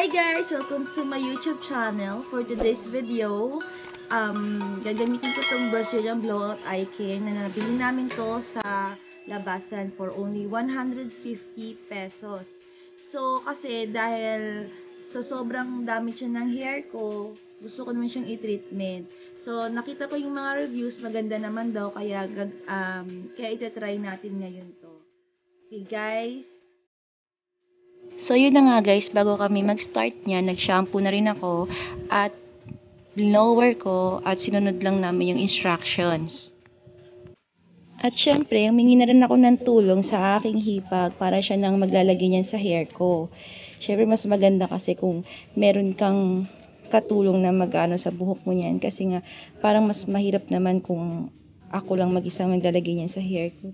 guys! Welcome to my YouTube channel. For today's video, gagamitin ko itong Brazilian Blowout Eye Care na nabili namin to sa labasan for only 150 pesos. So, kasi dahil sobrang dami siya ng hair ko, gusto ko naman siyang i-treatment. So, nakita ko yung mga reviews, maganda naman daw, kaya itatry natin ngayon to. Okay guys! So, yun na nga guys, bago kami mag-start niya, nag-shampoo na rin ako at blower ko at sinunod lang namin yung instructions. At syempre, humingi na rin ako ng tulong sa aking hipag para siya nang maglalagay niyan sa hair ko. Syempre, mas maganda kasi kung meron kang katulong na mag-ano sa buhok mo niyan kasi nga parang mas mahirap naman kung ako lang mag-isa maglalagay niyan sa hair ko.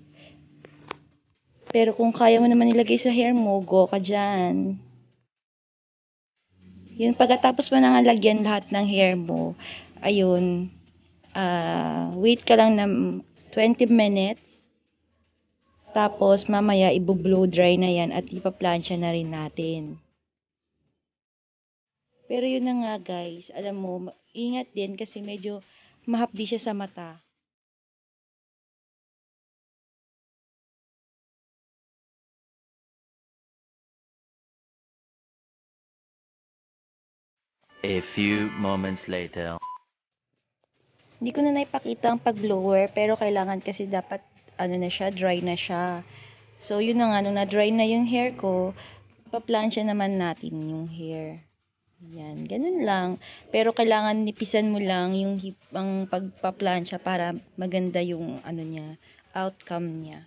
Pero kung kaya mo naman ilagay sa hair mo, go ka dyan. Yun, pagkatapos mo nang lagyan lahat ng hair mo, ayun, wait ka lang ng 20 minutes. Tapos, mamaya, i-blow dry na yan at ipa-plancha na rin natin. Pero yun na nga guys, alam mo, ingat din kasi medyo mahapdi siya sa mata. A few moments later. Hindi ko na naipakita ang pag-blower, pero kailangan kasi dapat, na siya, dry na siya. So, yun na nga, nung na-dry na yung hair ko, pa-plancha naman natin yung hair. Yan, ganun lang. Pero kailangan nipisan mo lang yung ang pagpa-plancha para maganda yung, niya, outcome niya.